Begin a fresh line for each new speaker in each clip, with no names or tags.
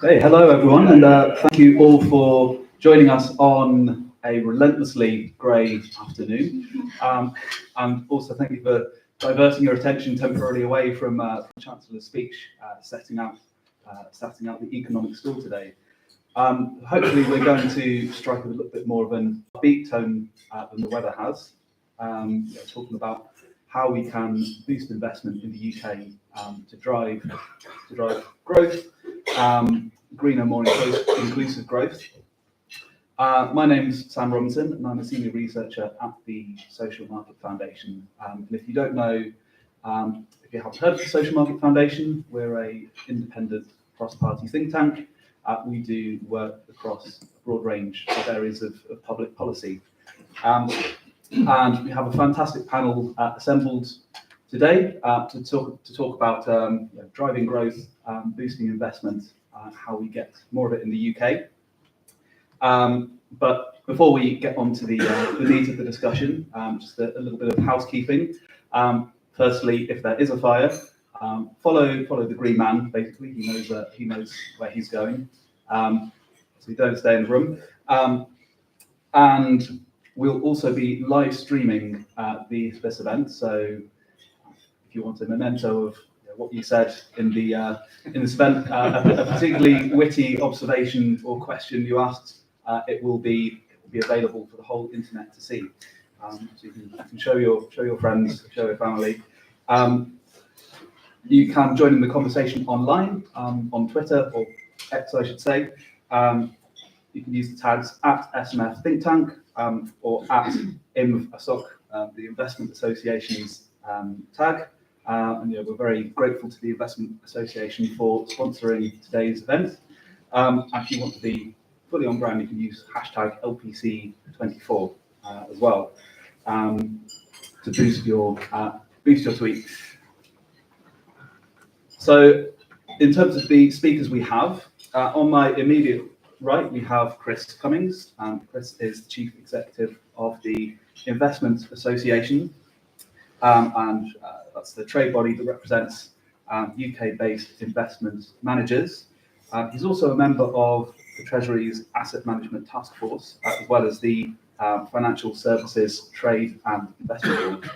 Hey, hello everyone, and thank you all for joining us on a relentlessly grey afternoon. And also thank you for diverting your attention temporarily away from the Chancellor's speech, setting out the economic stall today. Hopefully we're going to strike a little bit more of an upbeat tone than the weather has, talking about how we can boost investment in the UK to drive growth, greener, more inclusive growth. My name's Sam Robinson, and I'm a senior researcher at the Social Market Foundation. And if you don't know, if you haven't heard of the Social Market Foundation, we're an independent cross-party think tank. We do work across a broad range of areas of public policy. And we have a fantastic panel assembled today to talk about driving growth, boosting investment, how we get more of it in the UK. But before we get on to the meat of the discussion, just a little bit of housekeeping. Firstly, if there is a fire, follow the green man. Basically, he knows where he's going, so you don't stay in the room. And we'll also be live streaming this event. So if you want a memento of what you said in this event, a particularly witty observation or question you asked, it will be available for the whole internet to see. So you can show your friends, show your family. You can join in the conversation online on Twitter, or X, I should say. You can use the tags at SMF Think Tank or at INVASOC, the Investment Association's tag. And we're very grateful to the Investment Association for sponsoring today's event. If you want to be fully on brand, you can use hashtag LPC24 as well to boost your tweet. So, in terms of the speakers we have, on my immediate right, we have Chris Cummings. Chris is the Chief Executive of the Investment Association, and that's the trade body that represents UK-based investment managers. He's also a member of the Treasury's Asset Management Task Force, as well as the Financial Services Trade and Investment Board.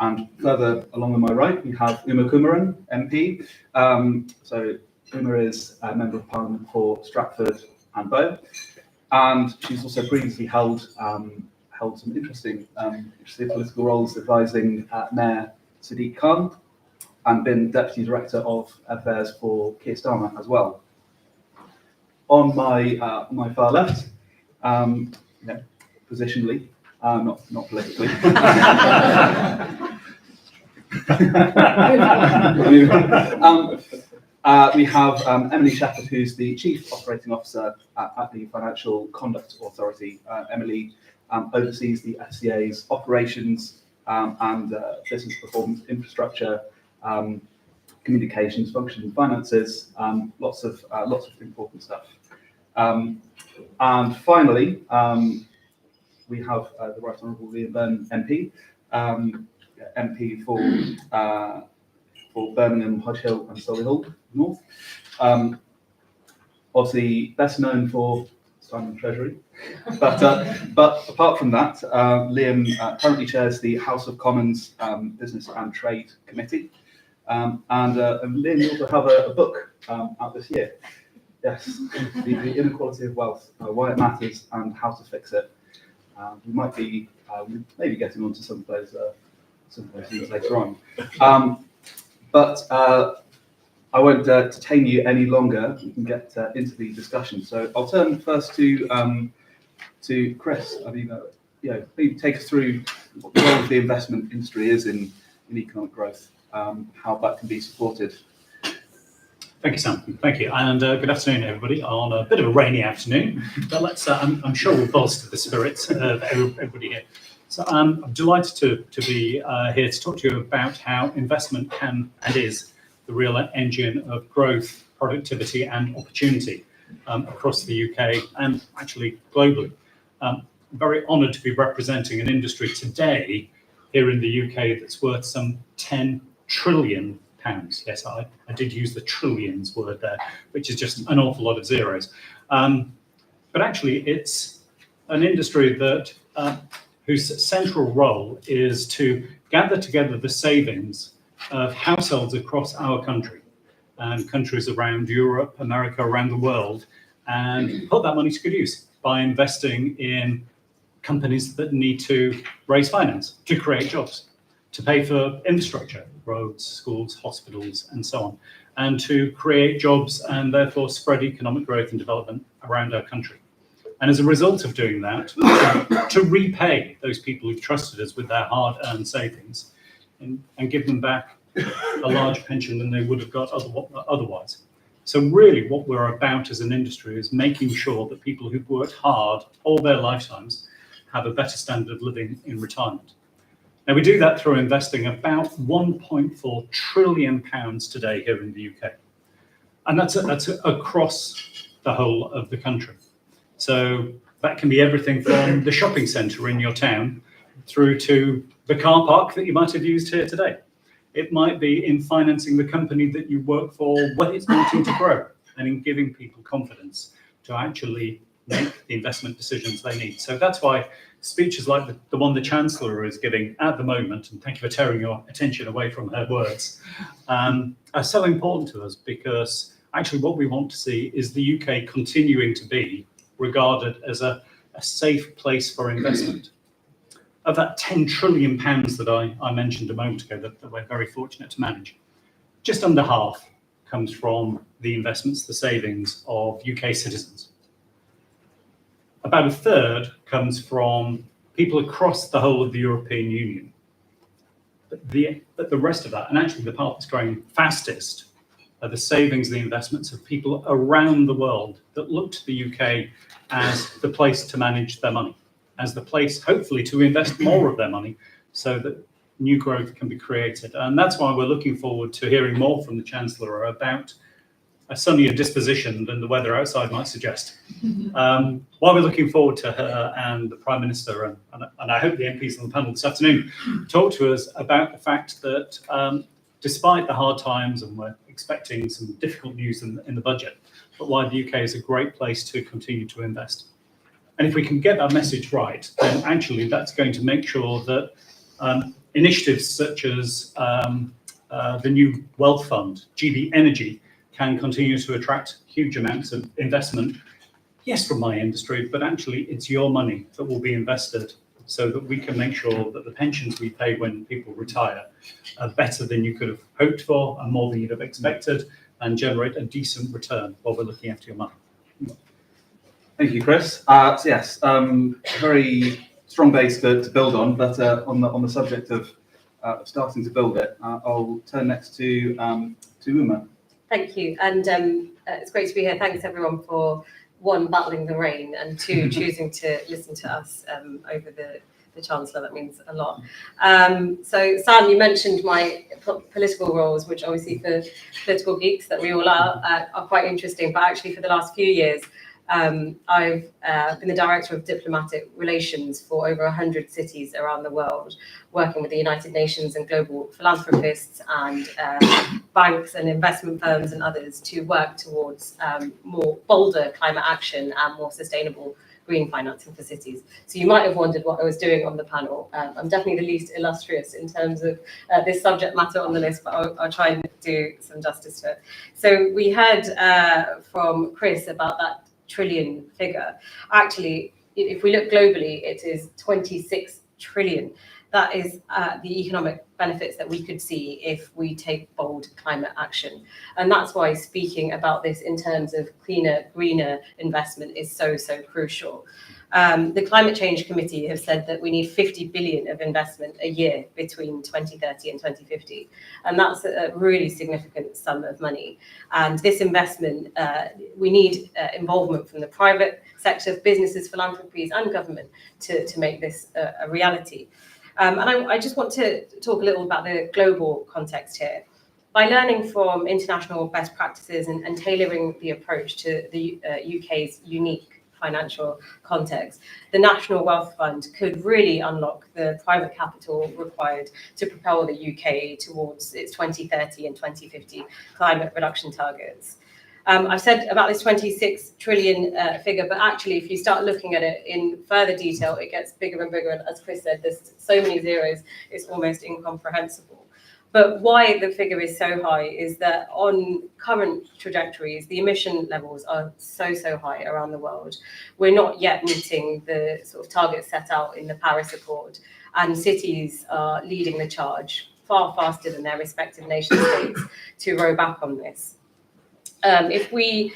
And further along on my right, we have Kumaran MP. So Uma is a Member of Parliament for Stratford and Bow, and she's also previously held some interesting political roles advising Mayor Sadiq Khan, and been Deputy Director of Affairs for Keir Starmer as well. On my far left, positionally, not politically. We have Emily Shepperd, who's the Chief Operating Officer at the Financial Conduct Authority. Emily oversees the FCA's operations and business performance infrastructure, communications, functions, and finances, lots of important stuff. And finally, we have the Right Honourable Byrne MP, MP for Birmingham, Hodge Hill, and Solihull North. Obviously, best known for Simon Treasury, but apart from that, Liam currently chairs the House of Commons Business and Trade Committee, and Liam, you also have a book out this year. Yes, the inequality of wealth, why it matters, and how to fix it. We might be maybe getting onto some of those things later on. But I won't detain you any longer. We can get into the discussion. So I'll turn first to Chris. I mean, maybe take us through what the role of the investment industry is in economic growth, how that can be supported.
Thank you, Sam. Thank you, and good afternoon, everybody. On a bit of a rainy afternoon, but let's. I'm sure we'll bolster the spirits of everybody here. So I'm delighted to be here to talk to you about how investment can and is the real engine of growth, productivity, and opportunity across the UK and actually globally. I'm very honoured to be representing an industry today here in the UK that's worth some £10 trillion pounds. Yes, I did use the trillions word there, which is just an awful lot of zeros. But actually, it's an industry that whose central role is to gather together the savings of households across our country and countries around Europe, America, around the world, and put that money to good use by investing in companies that need to raise finance, to create jobs, to pay for infrastructure, roads, schools, hospitals, and so on, and to create jobs and therefore spread economic growth and development around our country. And as a result of doing that, to repay those people who've trusted us with their hard-earned savings and give them back a large pension than they would have got otherwise. So really what we're about as an industry is making sure that people who've worked hard all their lifetimes have a better standard of living in retirement. Now we do that through investing about £1.4 trillion today here in the UK. And that's across the whole of the country. So that can be everything from the shopping centre in your town through to the car park that you might have used here today. It might be in financing the company that you work for when it's wanting to grow and in giving people confidence to actually make the investment decisions they need. So that's why speeches like the one the Chancellor is giving at the moment, and thank you for tearing your attention away from her words, are so important to us, because actually what we want to see is the UK continuing to be regarded as a safe place for investment. Of that £10 trillion that I mentioned a moment ago that we're very fortunate to manage, just under half comes from the investments, the savings of UK citizens. About a third comes from people across the whole of the European Union. But the rest of that, and actually the part that's growing fastest, are the savings, the investments of people around the world that look to the UK as the place to manage their money, as the place, hopefully, to invest more of their money so that new growth can be created. And that's why we're looking forward to hearing more from the Chancellor about a sunnier disposition than the weather outside might suggest. While we're looking forward to her and the Prime Minister, and I hope the MPs on the panel this afternoon talk to us about the fact that despite the hard times, and we're expecting some difficult news in the budget, but why the UK is a great place to continue to invest. And if we can get that message right, then actually that's going to make sure that initiatives such as the new wealth fund, GB Energy, can continue to attract huge amounts of investment. Yes, from my industry, but actually it's your money that will be invested so that we can make sure that the pensions we pay when people retire are better than you could have hoped for and more than you'd have expected, and generate a decent return while we're looking after your money.
Thank you, Chris. So yes, very strong base to build on, but on the subject of starting to build it, I'll turn next to Uma.
Thank you, and it's great to be here. Thanks everyone for, one, battling the rain, and two, choosing to listen to us over the Chancellor. That means a lot. So Sam, you mentioned my political roles, which obviously for political geeks that we all are quite interesting, but actually for the last few years, I've been the Director of Diplomatic Relations for over 100 cities around the world, working with the United Nations and global philanthropists and banks and investment firms and others to work towards more bolder climate action and more sustainable green financing for cities. So you might have wondered what I was doing on the panel. I'm definitely the least illustrious in terms of this subject matter on the list, but I'll try and do some justice to it. So we heard from Chris about that trillion figure. Actually, if we look globally, it is 26 trillion. That is the economic benefits that we could see if we take bold climate action. And that's why speaking about this in terms of cleaner, greener investment is so crucial. The Climate Change Committee have said that we need 50 billion of investment a year between 2030 and 2050. And that's a really significant sum of money. And this investment, we need involvement from the private sector, businesses, philanthropies and government to make this a reality. And I just want to talk a little about the global context here. By learning from international best practices and tailoring the approach to the UK's unique financial context, the National Wealth Fund could really unlock the private capital required to propel the UK towards its 2030 and 2050 climate reduction targets. I've said about this 26 trillion figure, but actually, if you start looking at it in further detail, it gets bigger and bigger. And as Chris said, there's so many zeros, it's almost incomprehensible. But why the figure is so high is that on current trajectories, the emission levels are so high around the world. We're not yet meeting the sort of targets set out in the Paris Accord, and cities are leading the charge far faster than their respective nation states to row back on this. If we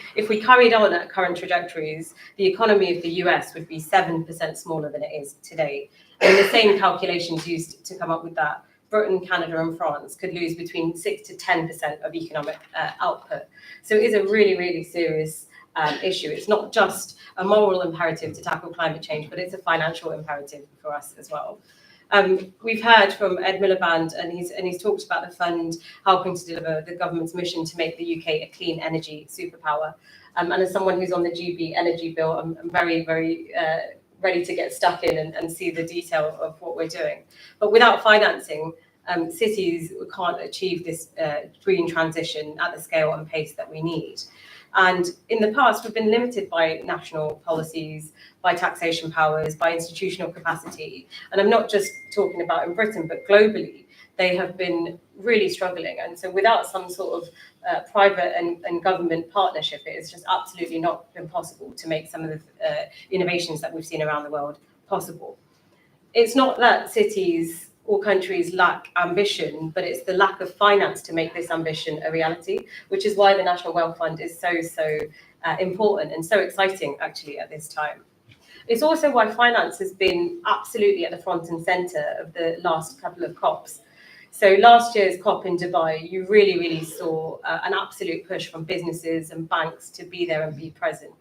carried on at current trajectories, the economy of the US would be 7% smaller than it is today. And the same calculations used to come up with that, Britain, Canada, and France could lose between 6 to 10% of economic output. So it is a really serious issue. It's not just a moral imperative to tackle climate change, but it's a financial imperative for us as well. We've heard from Ed Miliband, and he's talked about the fund helping to deliver the government's mission to make the UK a clean energy superpower. And as someone who's on the GB energy bill, I'm very ready to get stuck in and see the detail of what we're doing. But without financing, cities can't achieve this green transition at the scale and pace that we need. And in the past, we've been limited by national policies, by taxation powers, by institutional capacity. And I'm not just talking about in Britain, but globally, they have been really struggling. And so without some sort of private and government partnership, it has just absolutely not been possible to make some of the innovations that we've seen around the world possible. It's not that cities or countries lack ambition, but it's the lack of finance to make this ambition a reality, which is why the National Wealth Fund is so important and so exciting actually at this time. It's also why finance has been absolutely at the front and centre of the last couple of COPs. So last year's COP in Dubai, you really saw an absolute push from businesses and banks to be there and be present.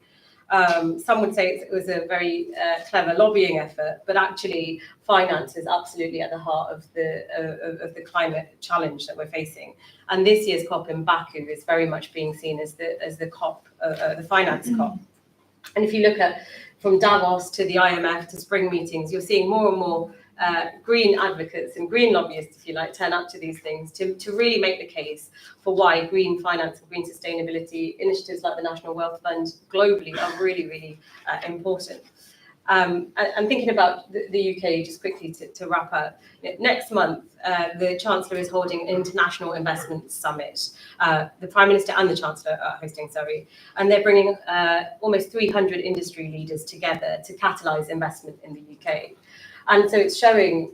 Some would say it was a very clever lobbying effort, but actually finance is absolutely at the heart of the climate challenge that we're facing. And this year's COP in Baku is very much being seen as the COP, the finance COP. And if you look at from Davos to the IMF to spring meetings, you're seeing more and more green advocates and green lobbyists, if you like, turn up to these things to really make the case for why green finance and green sustainability initiatives like the National Wealth Fund globally are really important. And thinking about the UK, just quickly to wrap up, next month, the Chancellor is holding an International Investment Summit. The Prime Minister and the Chancellor are hosting, and they're bringing almost 300 industry leaders together to catalyse investment in the UK. And so it's showing,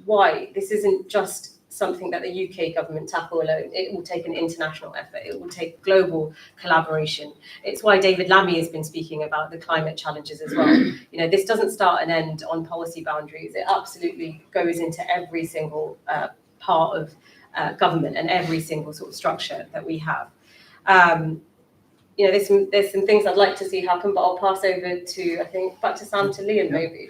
why this isn't just something that the UK government tackle alone. It will take an international effort. It will take global collaboration. It's why David Lammy has been speaking about the climate challenges as well. This doesn't start and end on policy boundaries. It absolutely goes into every single part of government and every single sort of structure that we have. There's some things I'd like to see happen, but I'll pass over to, back to Sam, to Liam, maybe.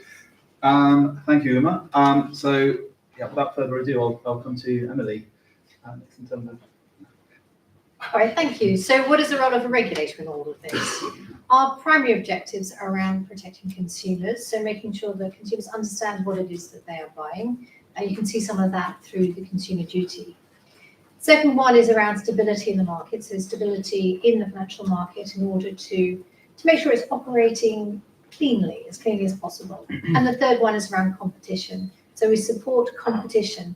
Thank you, Emma. So, without further ado, I'll come to Emily. In terms of...
All right, thank you. So what is the role of a regulator in all of this? Our primary objectives are around protecting consumers, so making sure that consumers understand what it is that they are buying. And you can see some of that through the consumer duty. Second one is around stability in the market, so stability in the financial market in order to make sure it's operating cleanly as possible. And the third one is around competition. So we support competition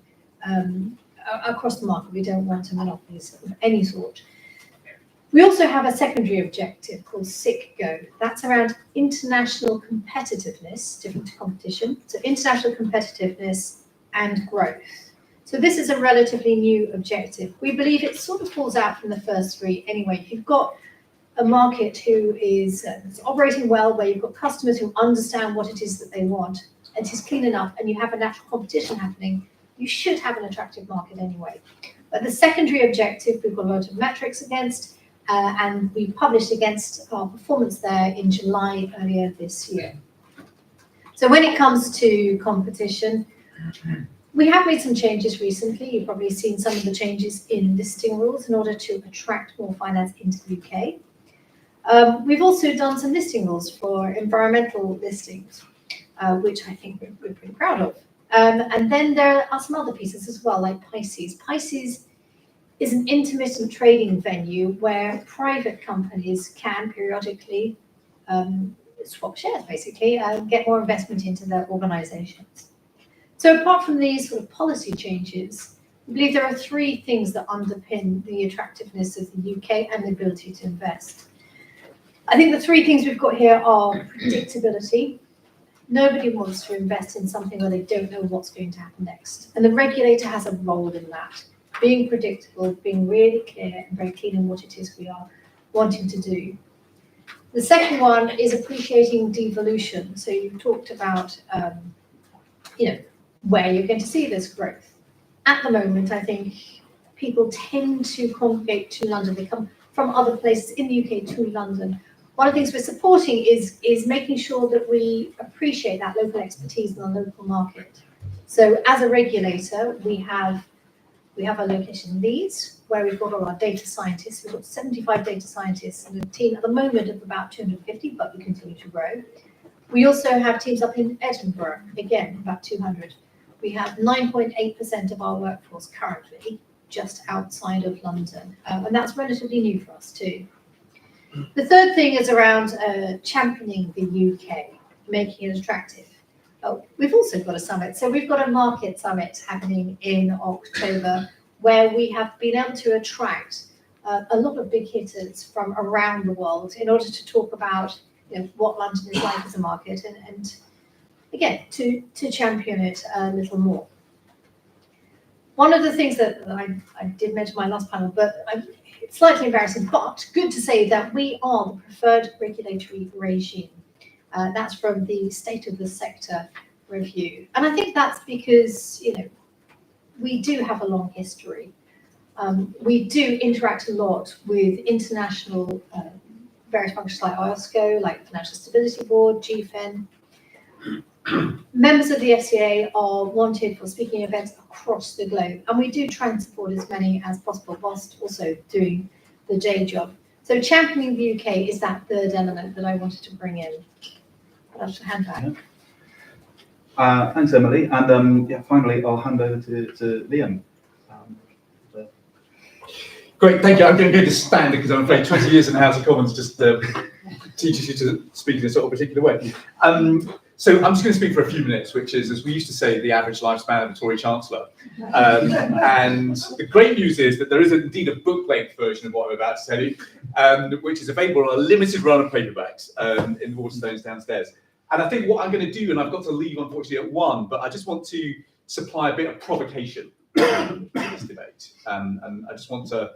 across the market. We don't want a monopoly of any sort. We also have a secondary objective called SIC-GO. That's around international competitiveness, different to competition. So international competitiveness and growth. So this is a relatively new objective. We believe it sort of falls out from the first three anyway. If you've got a market who is operating well, where you've got customers who understand what it is that they want, and it is clean enough, and you have a natural competition happening, you should have an attractive market anyway. But the secondary objective, we've got a lot of metrics against, and we published against our performance there in July earlier this year. So when it comes to competition, we have made some changes recently. You've probably seen some of the changes in listing rules in order to attract more finance into the UK. We've also done some listing rules for environmental listings, which I think we're pretty proud of. And then there are some other pieces as well, like Pisces. Pisces is an intermittent trading venue where private companies can periodically swap shares, basically, get more investment into their organizations. So apart from these sort of policy changes, I believe there are three things that underpin the attractiveness of the UK and the ability to invest. I think the three things we've got here are predictability. Nobody wants to invest in something where they don't know what's going to happen next. And the regulator has a role in that, being predictable, being really clear and very clean in what it is we are wanting to do. The second one is appreciating devolution. So you talked about, where you're going to see this growth. At the moment, I think people tend to congregate to London. They come from other places in the UK to London. One of the things we're supporting is making sure that we appreciate that local expertise in the local market. So as a regulator, we have a location in Leeds, where we've got all our data scientists. We've got 75 data scientists and a team at the moment of about 250, but we continue to grow. We also have teams up in Edinburgh, again, about 200. We have 9.8% of our workforce currently just outside of London, and that's relatively new for us too. The third thing is around championing the UK, making it attractive. We've also got a summit. So we've got a market summit happening in October where we have been able to attract a lot of big hitters from around the world in order to talk about what London is like as a market and again, to champion it a little more. One of the things that I did mention in my last panel, but it's slightly embarrassing, but good to say that we are the preferred regulatory regime. That's from the State of the Sector review. And I think that's because, we do have a long history. We do interact a lot with international various functions like IOSCO, like Financial Stability Board, GFIN. Members of the FCA are wanted for speaking events across the globe, and we do try and support as many as possible whilst also doing the day job. So championing the UK is that third element that I wanted to bring in. I'll just hand back.
Thanks, Emily. And finally, I'll hand over to Liam.
Great, thank you. I'm going to stand because I'm afraid 20 years in the House of Commons just teaches you to speak in a sort of particular way. So I'm just going to speak for a few minutes, which is, as we used to say, the average lifespan of a Tory Chancellor. And the great news is that there is indeed a book-length version of what I'm about to tell you, which is available on a limited run of paperbacks in Waterstones downstairs. And I think what I'm going to do, and I've got to leave unfortunately at 1, but I just want to supply a bit of provocation in this debate. And I just want to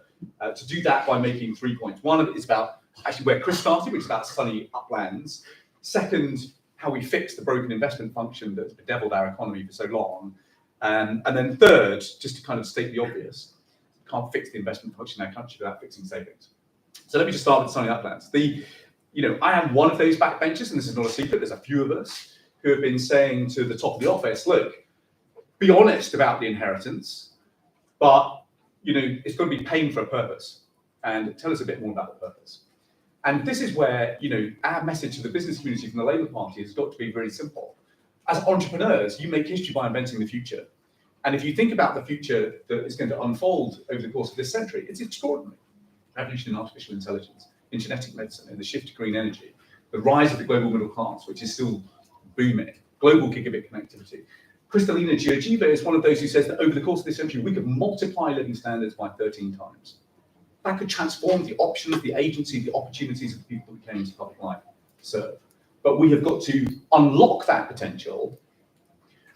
do that by making 3 points. One of it is about actually where Chris started, which is about sunny uplands. Second, how we fix the broken investment function that's bedeviled our economy for so long. And then third, just to kind of state the obvious, you can't fix the investment function in our country without fixing savings. So let me just start with sunny uplands. I am one of those backbenchers, and this is not a secret, there's a few of us who have been saying to the top of the office, look, be honest about the inheritance, but it's got to be paying for a purpose, and tell us a bit more about the purpose. And this is where, our message to the business community from the Labour Party has got to be very simple. As entrepreneurs, you make history by inventing the future. And if you think about the future that is going to unfold over the course of this century, it's extraordinary. Revolution in artificial intelligence, in genetic medicine, in the shift to green energy, the rise of the global middle class, which is still booming, global gigabit connectivity. Kristalina Georgieva is one of those who says that over the course of this century, we could multiply living standards by 13 times. That could transform the options, the agency, the opportunities of the people who came into public life serve. But we have got to unlock that potential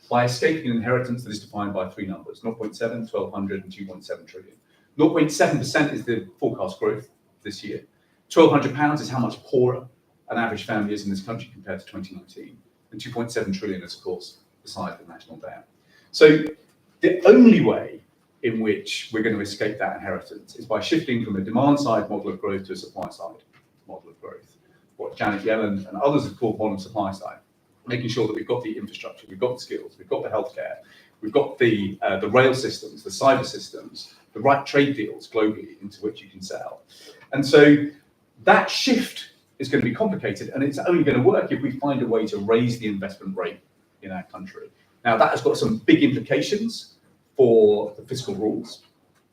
by escaping an inheritance that is defined by 3 numbers, 0.7, 1,200, and 2.7 trillion. 0.7% is the forecast growth this year. £1,200 is how much poorer an average family is in this country compared to 2019. And 2.7 trillion is, of course, the size of the national debt. So the only way in which we're going to escape that inheritance is by shifting from a demand-side model of growth to a supply-side model of growth. What Janet Yellen and others have called modern supply side, making sure that we've got the infrastructure, we've got the skills, we've got the healthcare, we've got the rail systems, the cyber systems, the right trade deals globally into which you can sell. And so That shift is going to be complicated, and it's only going to work if we find a way to raise the investment rate in our country. Now, that has got some big implications for the fiscal rules,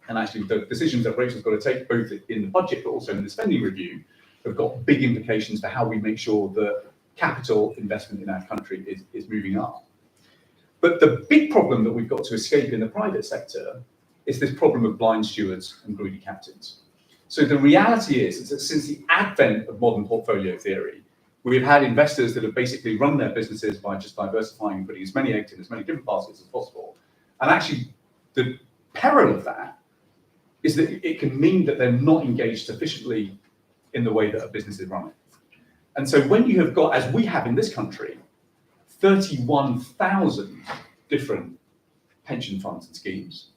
and actually the decisions that Rachel's got to take, both in the budget but also in the spending review, have got big implications for how we make sure that capital investment in our country is moving up. But the big problem that we've got to escape in the private sector is this problem of blind stewards and greedy captains. So the reality is that since the advent of modern portfolio theory, we've had investors that have basically run their businesses by just diversifying and putting as many eggs in as many different baskets as possible. And actually, the peril of that is that it can mean that they're not engaged sufficiently in the way that a business is running. And so when you have got, as we have in this country, 31,000 different pension funds and schemes,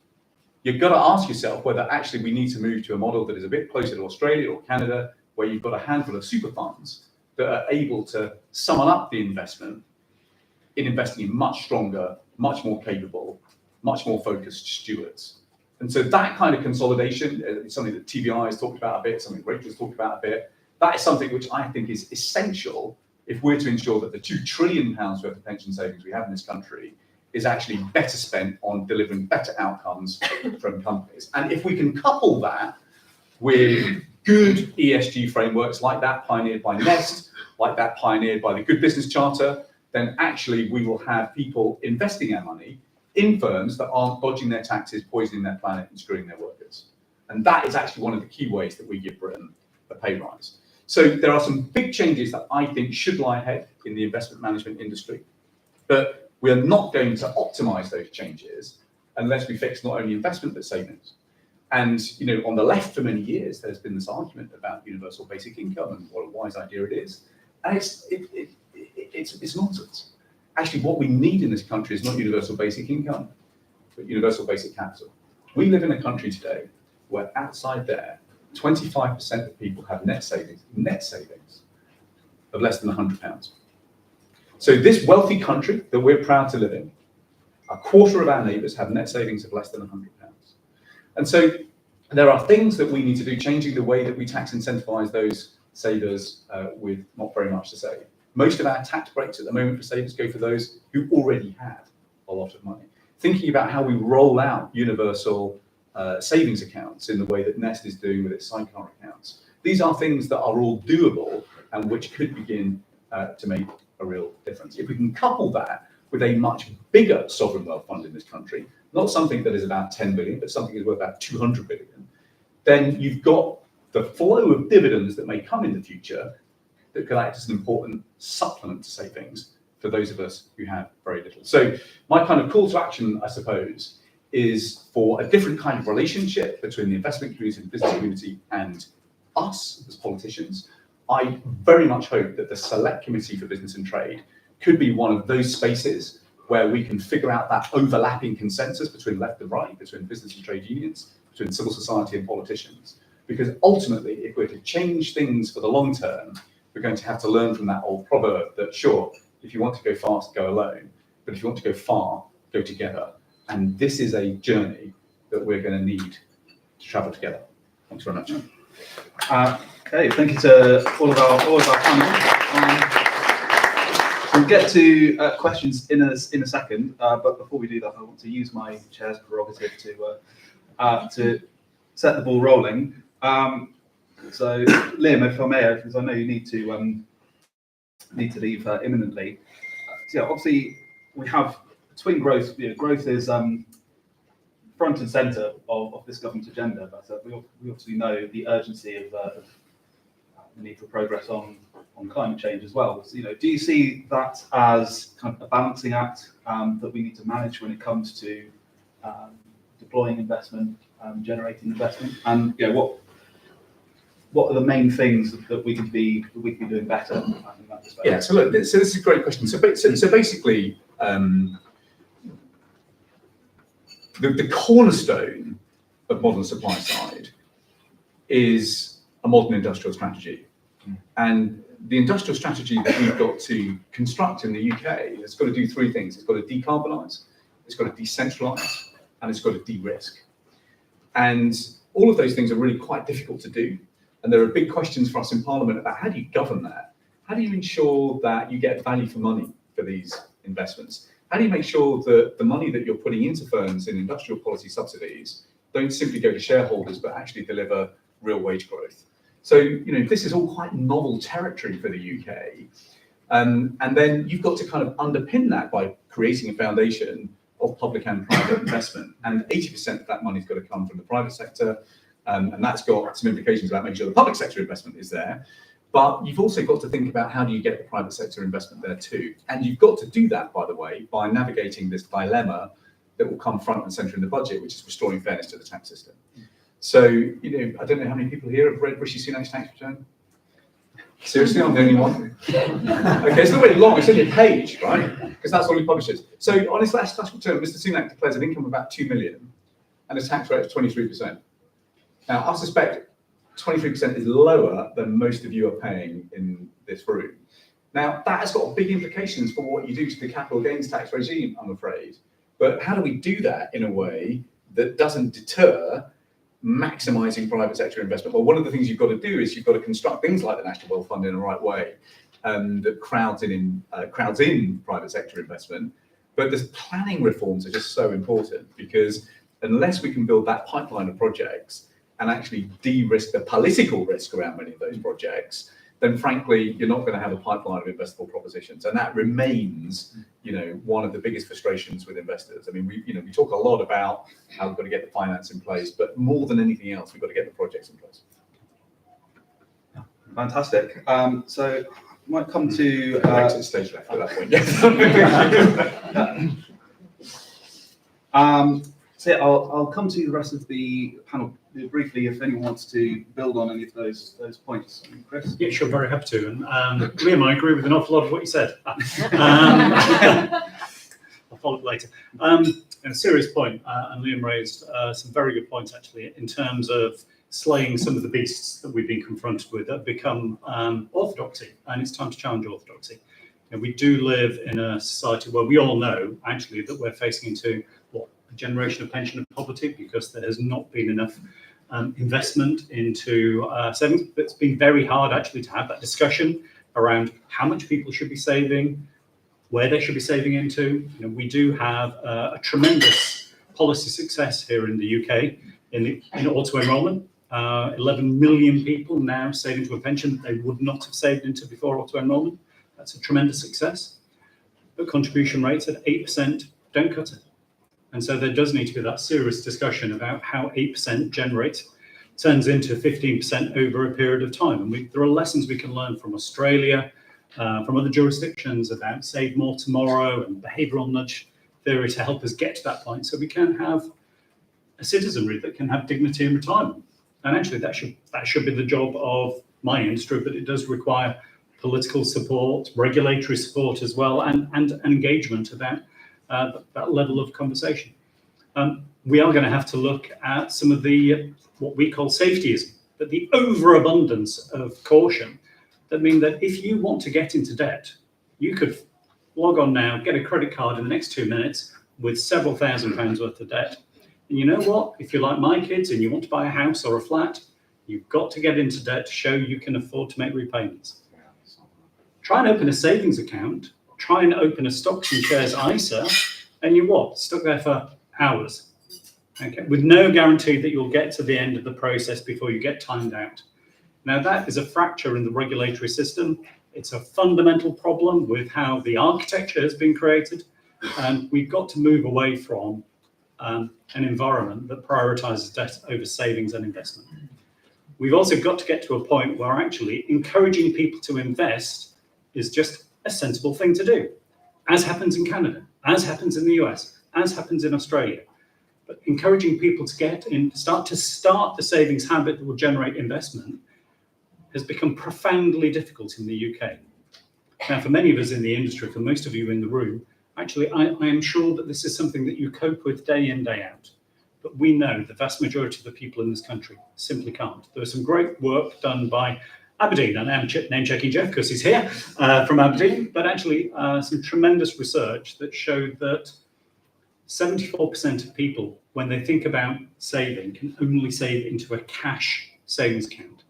you've got to ask yourself whether actually we need to move to a model that is a bit closer to Australia or Canada, where you've got a handful of super funds that are able to summon up the investment in investing in much stronger, much more capable, much more focused stewards. And so that kind of consolidation is something that TBI has talked about a bit, something Rachel's talked about a bit. That is something which I think is essential if we're to ensure that the £2 trillion worth of pension savings we have in this country is actually better spent on delivering better outcomes from companies. And if we can couple that with good ESG frameworks like that pioneered by Nest, like that pioneered by the Good Business Charter, then actually we will have people investing our money in firms that aren't dodging their taxes, poisoning their planet and screwing their workers. And that is actually one of the key ways that we give Britain a pay rise. So there are some big changes that I think should lie ahead in the investment management industry, but we are not going to optimize those changes unless we fix not only investment but savings. And on the left for many years, there's been this argument about universal basic income and what a wise idea it is, and it's nonsense. Actually, what we need in this country is not universal basic income, but universal basic capital. We live in a country today where outside there, 25% of people have net savings of less than £100. So this wealthy country that we're proud to live in, a quarter of our neighbours have net savings of less than £100. And so there are things that we need to do, changing the way that we tax incentivise those savers with not very much to save. Most of our tax breaks at the moment for savers go for those who already have a lot of money. Thinking about how we roll out universal savings accounts in the way that Nest is doing with its sidecar accounts. These are things that are all doable and which could begin to make a real difference. If we can couple that with a much bigger sovereign wealth fund in this country, not something that is about 10 billion, but something that is worth about 200 billion, then you've got the flow of dividends that may come in the future that could act as an important supplement to savings for those of us who have very little. So my kind of call to action, I suppose, is for a different kind of relationship between the investment community and business community and us as politicians. I very much hope that the Select Committee for Business and Trade could be one of those spaces where we can figure out that overlapping consensus between left and right, between business and trade unions, between civil society and politicians. Because ultimately, if we're to change things for the long term, we're going to have to learn from that old proverb that, sure, if you want to go fast, go alone, but if you want to go far, go together. And this is a journey that we're going to need to travel together. Thanks very much.
Okay, thank you to all of our panel. We'll get to questions in a second, but before we do that, I want to use my chair's prerogative to set the ball rolling. So, Liam, if I may, because I know you need to leave imminently. So, yeah, obviously, we have twin growth. Growth is front and centre of this government agenda, but we obviously know the urgency of the need for progress on climate change as well. So, do you see that as kind of a balancing act that we need to manage when it comes to deploying investment, generating investment, and what are the main things that we could be doing better in that respect?
Yeah, so look, this is a great question. So basically, the cornerstone of modern supply side is a modern industrial strategy. And the industrial strategy that we've got to construct in the UK has got to do three things. It's got to decarbonise, it's got to decentralise, and it's got to de-risk. And all of those things are really quite difficult to do And there are big questions for us in Parliament about how do you govern that? How do you ensure that you get value for money for these investments? How do you make sure that the money that you're putting into firms in industrial policy subsidies don't simply go to shareholders, but actually deliver real wage growth? So, this is all quite novel territory for the UK. And then you've got to kind of underpin that by creating a foundation of public and private investment. And 80% of that money's got to come from the private sector. And that's got some implications about making sure the public sector investment is there. But you've also got to think about how do you get the private sector investment there too. And you've got to do that, by the way, by navigating this dilemma that will come front and centre in the budget, which is restoring fairness to the tax system. So, I don't know how many people here have read Rishi Sunak's tax return. Seriously, I'm the only one? Okay, it's not very long, it's only a page, right? Because that's all he publishes. So on his last tax return, Mr. Sunak declares an income of about 2 million and a tax rate of 23%. Now, I suspect 23% is lower than most of you are paying in this room. Now, that has got big implications for what you do to the capital gains tax regime, I'm afraid. But how do we do that in a way that doesn't deter maximising private sector investment? Well, one of the things you've got to do is you've got to construct things like the National Wealth Fund in the right way that crowds in private sector investment. But the planning reforms are just so important, because unless we can build that pipeline of projects and actually de-risk the political risk around many of those projects, then frankly, you're not going to have a pipeline of investable propositions. And that remains, one of the biggest frustrations with investors. I mean, we talk a lot about how we've got to get the finance in place, but more than anything else, we've got to get the projects in place.
Fantastic. So I might come to
Back to the stage left at that point. Yes.
So yeah, I'll come to the rest of the panel briefly if anyone wants to build on any of those points. Chris?
Yeah, sure, very happy to. And Liam, I agree with an awful lot of what you said. I'll follow up later. And a serious point, and Liam raised some very good points actually in terms of slaying some of the beasts that we've been confronted with that have become orthodoxy, and it's time to challenge orthodoxy. We do live in a society where we all know actually that we're facing into a generation of pension and poverty, because there has not been enough investment into savings. It's been very hard actually to have that discussion around how much people should be saving, where they should be saving into. We do have a tremendous policy success here in the UK in auto enrolment. 11 million people now save into a pension they would not have saved into before auto enrolment. That's a tremendous success. But contribution rates at 8% don't cut it. And so there does need to be that serious discussion about how 8% turns into 15% over a period of time. And there are lessons we can learn from Australia, from other jurisdictions about save more tomorrow and behavioural nudge theory to help us get to that point, so we can have a citizenry that can have dignity in retirement. And actually that should be the job of my industry, but it does require political support, regulatory support as well, and engagement about that level of conversation. We are going to have to look at some of the what we call safetyism, but the overabundance of caution that mean that if you want to get into debt, you could log on now, get a credit card in the next 2 minutes with several £1,000s worth of debt. And you know what? If you're like my kids and you want to buy a house or a flat, you've got to get into debt to show you can afford to make repayments. Try and open a savings account, try and open a stocks and shares ISA, and you're what? Stuck there for hours, okay, with no guarantee that you'll get to the end of the process before you get timed out. Now that is a fracture in the regulatory system. It's a fundamental problem with how the architecture has been created, and we've got to move away from an environment that prioritises debt over savings and investment. We've also got to get to a point where actually encouraging people to invest is just a sensible thing to do, as happens in Canada, as happens in the US, as happens in Australia. But encouraging people to get in, start the savings habit that will generate investment has become profoundly difficult in the UK. Now, for many of us in the industry, for most of you in the room, actually, I am sure that this is something that you cope with day in, day out. But we know the vast majority of the people in this country simply can't. There was some great work done by Aberdeen, and I'm name-checking Jeff because he's here from Aberdeen, but actually some tremendous research that showed that 74% of people, when they think about saving, can only save into a cash savings account.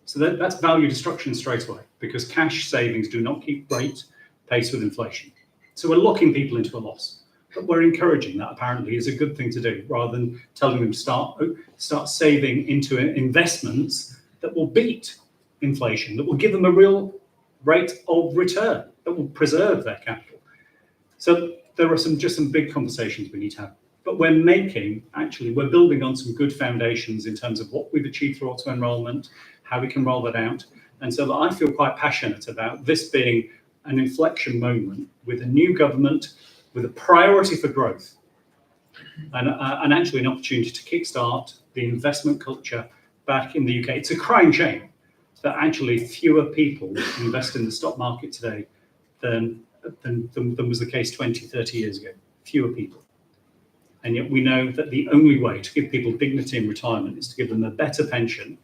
So that's value destruction straight away, because cash savings do not keep pace with inflation. So we're locking people into a loss, but we're encouraging that apparently is a good thing to do, rather than telling them to start saving into investments that will beat inflation, that will give them a real rate of return, that will preserve their capital. So there are just some big conversations we need to have. But we're building on some good foundations in terms of what we've achieved through auto enrolment, how we can roll that out. And so I feel quite passionate about this being an inflection moment with a new government, with a priority for growth, and actually an opportunity to kickstart the investment culture back in the UK. It's a crying shame that actually fewer people invest in the stock market today than was the case 20, 30 years ago. Fewer people. And yet we know that the only way to give people dignity in retirement is to give them a better pension.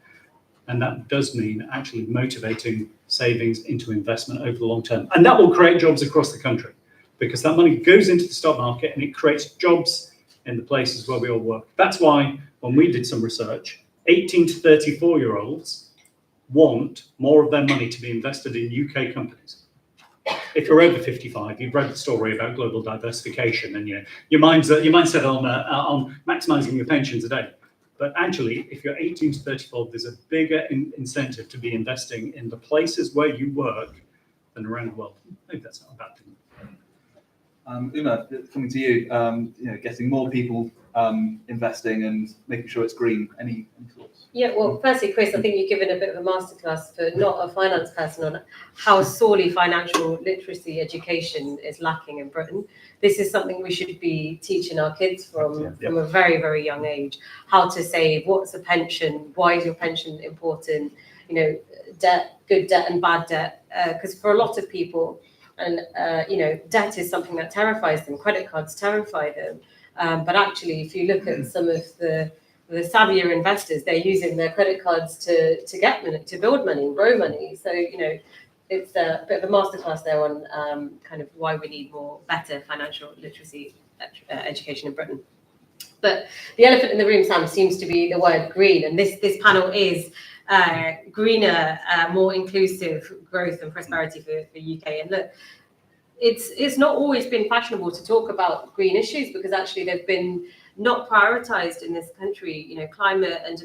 And that does mean actually motivating savings into investment over the long term. And that will create jobs across the country, because that money goes into the stock market and it creates jobs in the places where we all work. That's why when we did some research, 18 to 34-year-olds want more of their money to be invested in UK companies. If you're over 55, you've read the story about global diversification, and your mind's set on maximising your pension today. But actually, if you're 18 to 34, there's a bigger incentive to be investing in the places where you work than around the world. I think that's not a bad thing.
Uma, coming to you, getting more people investing and making sure it's green. Any thoughts?
Yeah, well, firstly, Chris, I think you've given a bit of a masterclass for not a finance person on how sorely financial literacy education is lacking in Britain. This is something we should be teaching our kids from a very, very young age. How to save, what's a pension, why is your pension important, debt, good debt and bad debt. Because for a lot of people, and debt is something that terrifies them. Credit cards terrify them. But actually, if you look at some of the savvier investors, they're using their credit cards to get money, to build money and grow money. So, it's a bit of a masterclass there on kind of why we need better financial literacy education in Britain. But the elephant in the room, Sam, seems to be the word green. And this panel is greener, more inclusive growth and prosperity for UK. And look, it's not always been fashionable to talk about green issues, because actually they've been not prioritised in this country. Climate and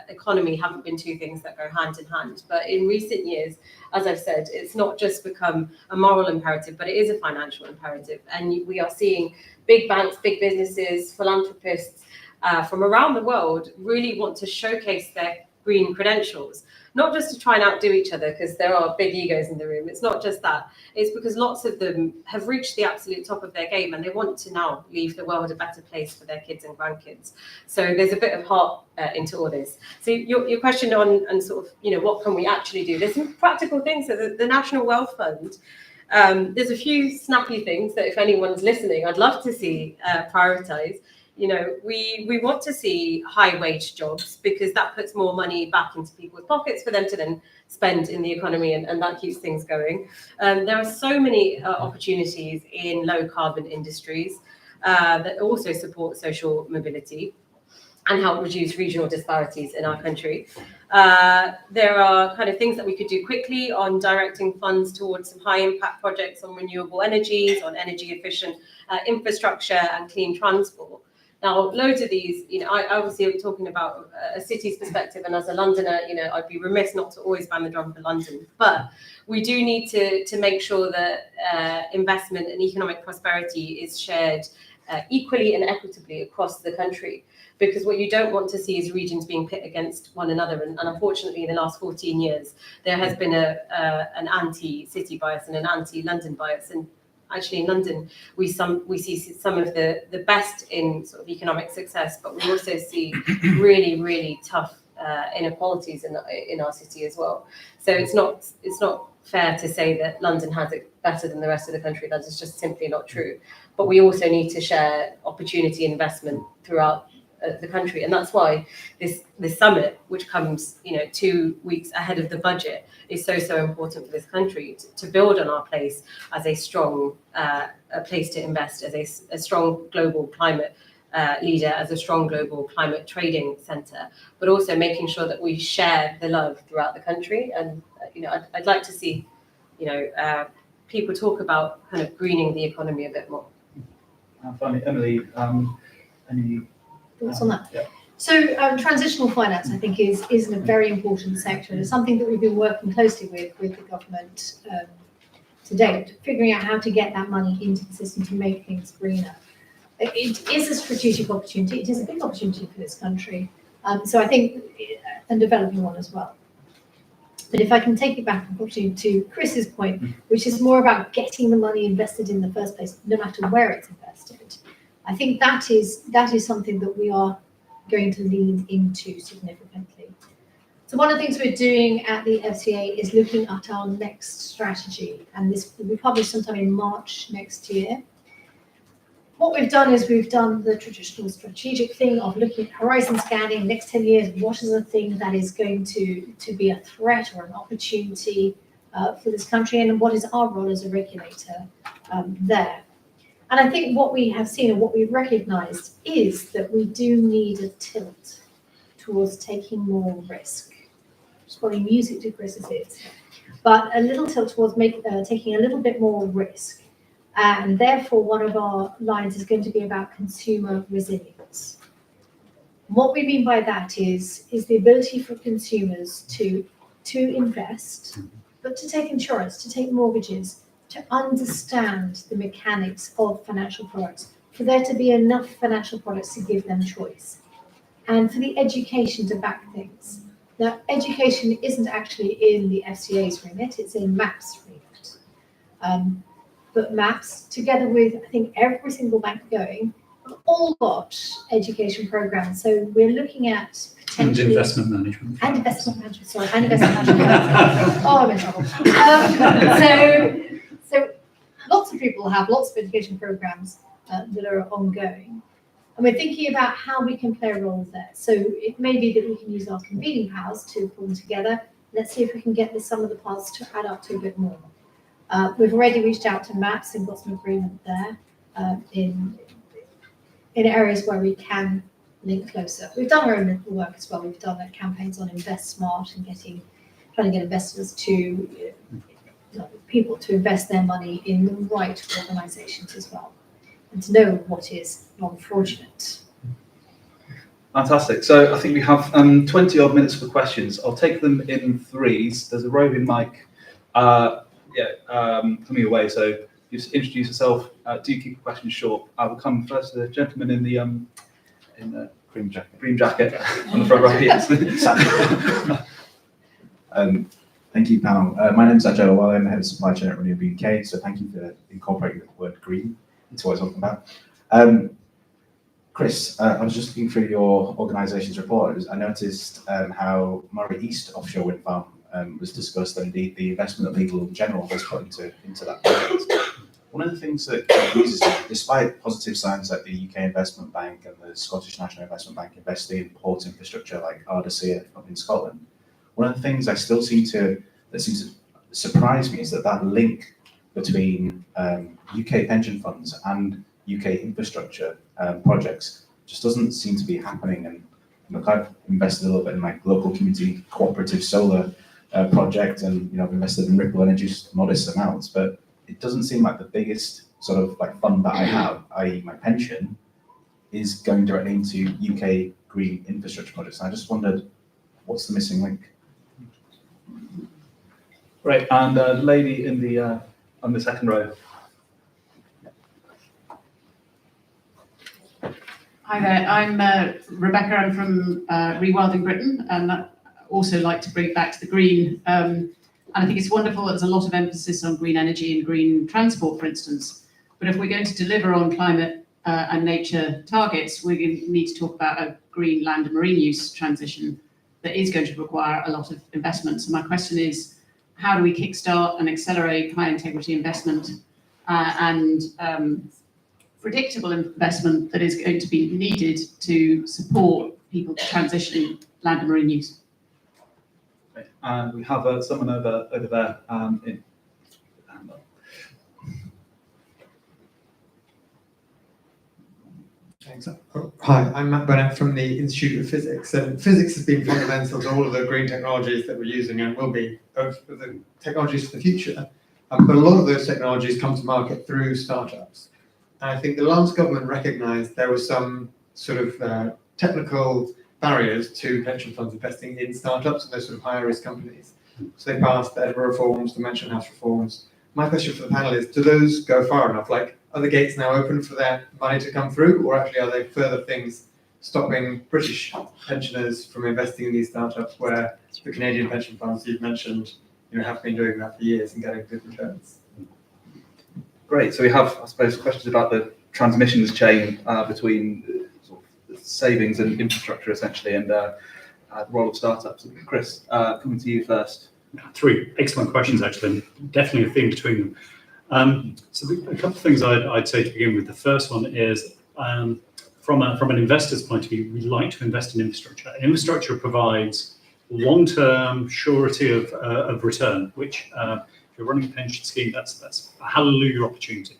economy haven't been two things that go hand in hand. But in recent years, as I've said, it's not just become a moral imperative, but it is a financial imperative. And we are seeing big banks, big businesses, philanthropists from around the world really want to showcase their green credentials, not just to try and outdo each other, because there are big egos in the room. It's not just that. It's because lots of them have reached the absolute top of their game, and they want to now leave the world a better place for their kids and grandkids. So there's a bit of heart into all this. So your question on and sort of, what can we actually do? There's some practical things. So the National Wealth Fund, there's a few snappy things that if anyone's listening, I'd love to see prioritised. We want to see high wage jobs, because that puts more money back into people's pockets for them to then spend in the economy, and that keeps things going. There are so many opportunities in low carbon industries that also support social mobility and help reduce regional disparities in our country. There are kind of things that we could do quickly on directing funds towards some high impact projects on renewable energies, on energy efficient infrastructure and clean transport. Now, loads of these, I obviously am talking about a city's perspective, and as a Londoner, I'd be remiss not to always bang the drum for London. But we do need to make sure that investment and economic prosperity is shared equally and equitably across the country. Because what you don't want to see is regions being pit against one another. And unfortunately, in the last 14 years, there has been an anti-city bias and an anti-London bias. And actually in London, we see some of the best in sort of economic success, but we also see really, really tough inequalities in our city as well. So it's not fair to say that London has it better than the rest of the country. That is just simply not true. But we also need to share opportunity and investment throughout the country, and that's why this summit, which comes 2 weeks ahead of the budget, is so important for this country to build on our place as a strong place to invest, as a strong global climate leader, as a strong global climate trading centre, but also making sure that we share the love throughout the country. And I'd like to see people talk about kind of greening the economy a bit more.
Finally, Emily, any
Thoughts on that?
Yeah.
So transitional finance, I think, is a very important sector, and it's something that we've been working closely with the government to date, figuring out how to get that money into the system to make things greener. It is a strategic opportunity. It is a big opportunity for this country. So I think, and developing one as well. But if I can take it back, unfortunately, to Chris's point, which is more about getting the money invested in the first place, no matter where it's invested, I think that is something that we are going to lean into significantly. So one of the things we're doing at the FCA is looking at our next strategy, and this will be published sometime in March next year. What we've done is we've done the traditional strategic thing of looking at horizon scanning, next 10 years, what is the thing that is going to be a threat or an opportunity for this country, and what is our role as a regulator there. And I think what we have seen and what we've recognised is that we do need a tilt towards taking more risk. Just probably music to Chris's ears, but a little tilt towards taking a little bit more risk. And therefore, one of our lines is going to be about consumer resilience. What we mean by that is the ability for consumers to invest, but to take insurance, to take mortgages, to understand the mechanics of financial products, for there to be enough financial products to give them choice, and for the education to back things. Now, education isn't actually in the FCA's remit, it's in MAP's remit. But MAPS, together with, I think, every single bank going, have all got education programs. So we're looking at potentially...
And investment management.
And investment management, sorry, and investment management. Oh, I'm in trouble. So lots of people have lots of education programs that are ongoing. And we're thinking about how we can play a role there. So it may be that we can use our convening powers to pull them together. Let's see if we can get the sum of the parts to add up to a bit more. We've already reached out to MAPS and got some agreement there in areas where we can link closer. We've done our own little work as well. We've done campaigns on Invest Smart and trying to get investors people to invest their money in the right organisations as well, and to know what is non-fraudulent.
Fantastic. So I think we have 20 odd minutes for questions. I'll take them in threes. There's a roving mic coming your way. So just introduce yourself. Do keep your questions short. I will come first to the gentleman in the cream jacket on the front row. Yes.
Thank you, panel. My name is Ajay Owale. I'm the head of supply chain at Renewable UK. So thank you for incorporating the word green into what I was talking about. Chris, I was just looking through your organisation's report. I noticed how Moray East offshore wind farm was discussed, and indeed the investment that Legal in General was put into that project. One of the things that confuses me, despite positive signs like the UK Investment Bank and the Scottish National Investment Bank investing in port infrastructure like Ardasea up in Scotland, one of the things that seems to surprise me is that link between UK pension funds and UK infrastructure projects just doesn't seem to be happening. And look, I've invested a little bit in my local community cooperative solar project, and I've invested in Ripple Energy, modest amounts, but it doesn't seem like the biggest sort of like fund that I have, i.e. my pension, is going directly into UK green infrastructure projects. And I just wondered, what's the missing link?
Great. And lady in the on the second row.
Hi there, I'm Rebecca. I'm from Rewilding Britain, and I also like to bring it back to the green. And I think it's wonderful that there's a lot of emphasis on green energy and green transport, for instance. But if we're going to deliver on climate and nature targets, we're going to need to talk about a green land and marine use transition that is going to require a lot of investment. So my question is, how do we kickstart and accelerate high integrity investment and predictable investment that is going to be needed to support people transitioning land and marine use?
And we have someone over there.
Thanks. Hi, I'm Matt Burnett from the Institute of Physics. And physics has been fundamental to all of the green technologies that we're using and will be the technologies for the future. But a lot of those technologies come to market through startups. And I think the last government recognised there was some sort of technical barriers to pension funds investing in startups and those sort of higher risk companies. So they passed the Edinburgh reforms, the Mansion House reforms. My question for the panel is, do those go far enough? Like, are the gates now open for that money to come through, or actually are there further things stopping British pensioners from investing in these startups where the Canadian pension funds you've mentioned, have been doing that for years and getting good returns?
Great. So we have, I suppose, questions about the transmissions chain between sort of savings and infrastructure, essentially, and the role of startups. Chris, coming to you first.
Three excellent questions, actually, and definitely a theme between them. So a couple of things I'd say to begin with. The first one is, from an investor's point of view, we like to invest in infrastructure. Infrastructure provides long-term surety of return, which if you're running a pension scheme, that's a hallelujah opportunity.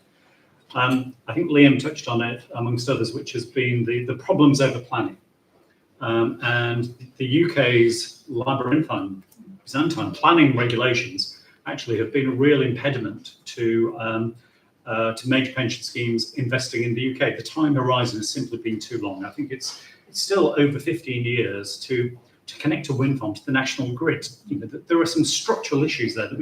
I think Liam touched on it, amongst others, which has been the problems over planning. And the UK's labyrinthine, Byzantine planning regulations actually have been a real impediment to major pension schemes investing in the UK. The time horizon has simply been too long. I think it's still over 15 years to connect a wind farm to the national grid. There are some structural issues there that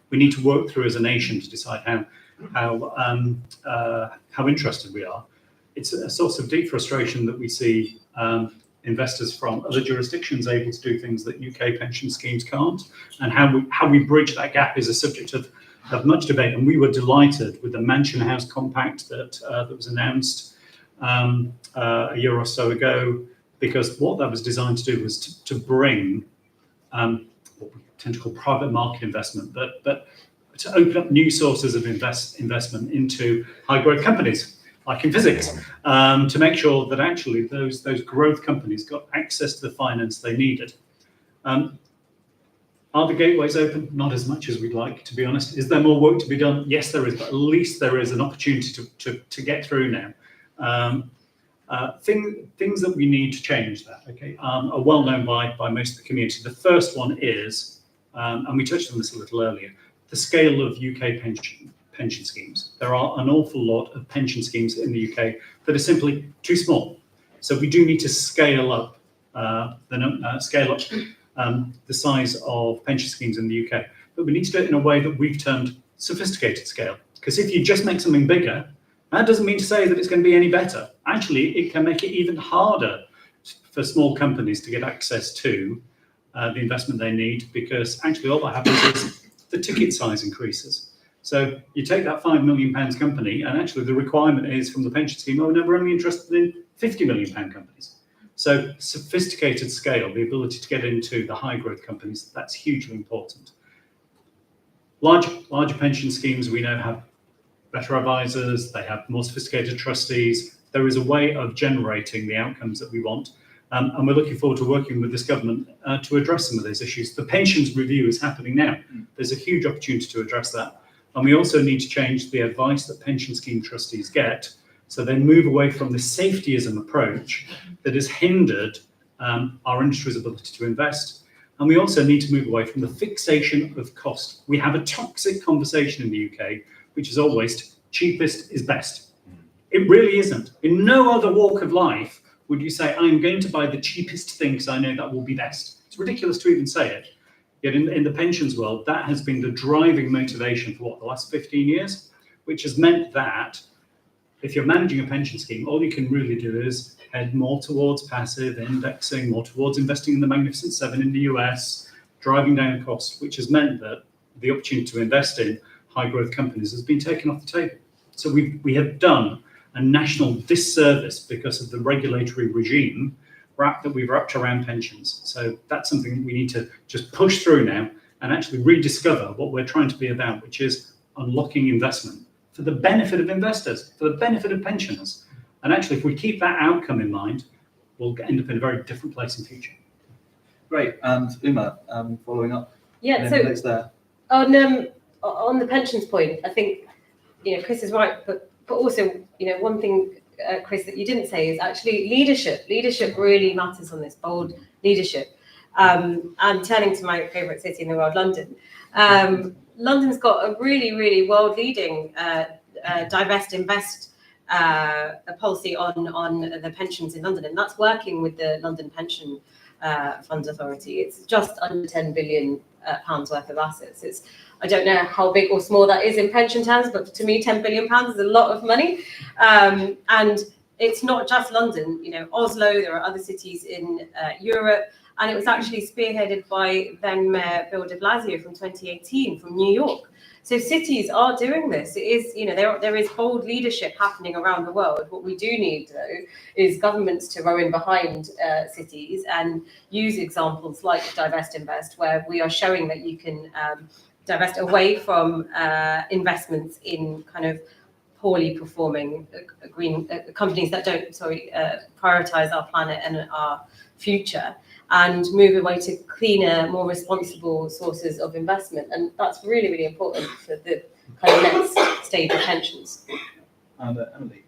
we need to work through as a nation to decide how interested we are. It's a source of deep frustration that we see investors from other jurisdictions able to do things that UK pension schemes can't, and how we bridge that gap is a subject of much debate. And we were delighted with the Mansion House Compact that was announced a year or so ago, because what that was designed to do was to bring what we tend to call private market investment, but to open up new sources of investment into high growth companies, like in physics, to make sure that actually those growth companies got access to the finance they needed. Are the gateways open? Not as much as we'd like, to be honest. Is there more work to be done? Yes, there is, but at least there is an opportunity to get through now. Things that we need to change that, okay, are well known by most of the community. The first one is, and we touched on this a little earlier, the scale of UK pension schemes. There are an awful lot of pension schemes in the UK that are simply too small. So we do need to scale up the size of pension schemes in the UK. But we need to do it in a way that we've termed sophisticated scale. Because if you just make something bigger, that doesn't mean to say that it's going to be any better. Actually, it can make it even harder for small companies to get access to the investment they need, because actually all that happens is the ticket size increases. So you take that £5 million company, and actually the requirement is from the pension scheme, oh, no, we're only interested in £50 million companies. So sophisticated scale, the ability to get into the high growth companies, that's hugely important. Larger pension schemes, we know, have better advisors, they have more sophisticated trustees. There is a way of generating the outcomes that we want. And we're looking forward to working with this government to address some of those issues. The pensions review is happening now. There's a huge opportunity to address that. And we also need to change the advice that pension scheme trustees get, so they move away from the safetyism approach that has hindered our industry's ability to invest. And we also need to move away from the fixation of cost. We have a toxic conversation in the UK, which is always cheapest is best. It really isn't. In no other walk of life would you say, I'm going to buy the cheapest thing because I know that will be best. It's ridiculous to even say it. Yet in the pensions world, that has been the driving motivation for the last 15 years, which has meant that if you're managing a pension scheme, all you can really do is head more towards passive indexing, more towards investing in the Magnificent Seven in the US, driving down costs, which has meant that the opportunity to invest in high growth companies has been taken off the table. So we have done a national disservice because of the regulatory regime that we've wrapped around pensions. So that's something we need to just push through now and actually rediscover what we're trying to be about, which is unlocking investment for the benefit of investors, for the benefit of pensioners. And actually, if we keep that outcome in mind, we'll end up in a very different place in the future.
Great. And Uma, following up.
Yeah, so on the pensions point, I think Chris is right, but also one thing Chris, that you didn't say is actually leadership. Leadership really matters on this, bold leadership. And turning to my favourite city in the world, London. London's got a really world-leading divest, invest policy on the pensions in London, and that's working with the London Pension Fund Authority. It's just under £10 billion worth of assets. I don't know how big or small that is in pension terms, but to me, £10 billion is a lot of money. And it's not just London, Oslo, there are other cities in Europe, and it was actually spearheaded by then Mayor Bill de Blasio from 2018 from New York. So cities are doing this. It is, there is bold leadership happening around the world. What we do need, though, is governments to row in behind cities and use examples like Divest Invest, where we are showing that you can divest away from investments in kind of poorly performing green companies that don't, prioritize our planet and our future, and move away to cleaner, more responsible sources of investment. And that's really important for the kind of next stage of pensions.
And Emily?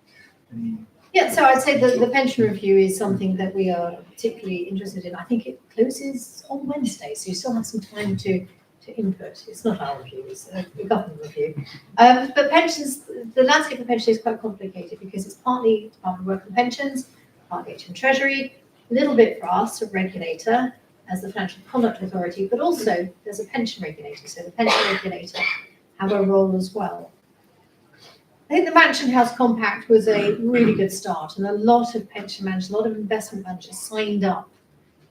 Yeah, so I'd say that the pension review is something that we are particularly interested in. I think it closes on Wednesday, so you still have some time to input. It's not our review, it's a government review. But pensions, the landscape of pensions is quite complicated because it's partly Department of Work and Pensions, partly HM Treasury, a little bit for us, a regulator, as the Financial Conduct Authority, but also there's a pension regulator. So the pension regulator have a role as well. I think the Mansion House Compact was a really good start, and a lot of pension managers, a lot of investment managers signed up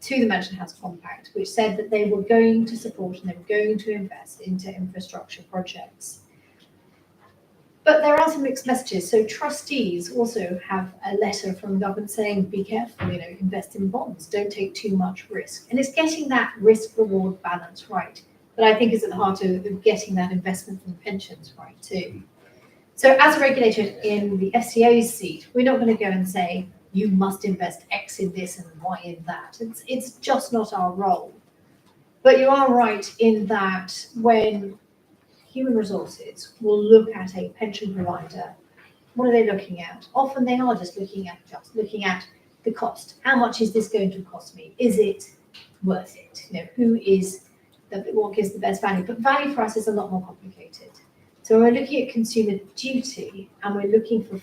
to the Mansion House Compact, which said that they were going to support and they were going to invest into infrastructure projects. But there are some mixed messages. So trustees also have a letter from government saying, be careful, invest in bonds, don't take too much risk. And it's getting that risk-reward balance right that I think is at the heart of getting that investment from pensions right too. So as a regulator in the FCA's seat, we're not going to go and say, you must invest X in this and Y in that. It's just not our role. But you are right in that when human resources will look at a pension provider, what are they looking at? Often they are just looking at the cost. How much is this going to cost me? Is it worth it? What gives the best value? But value for us is a lot more complicated. So we're looking at consumer duty, and we're looking for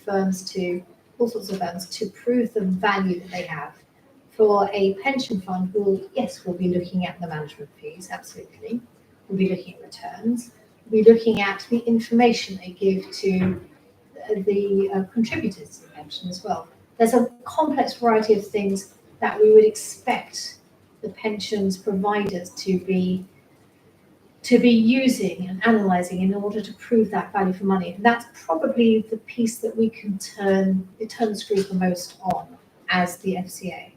all sorts of firms to prove the value that they have. For a pension fund, we'll be looking at the management fees, absolutely. We'll be looking at returns. We'll be looking at the information they give to the contributors to the pension as well. There's a complex variety of things that we would expect the pensions providers to be using and analysing in order to prove that value for money. And that's probably the piece that we can turn the screws the most on as the FCA.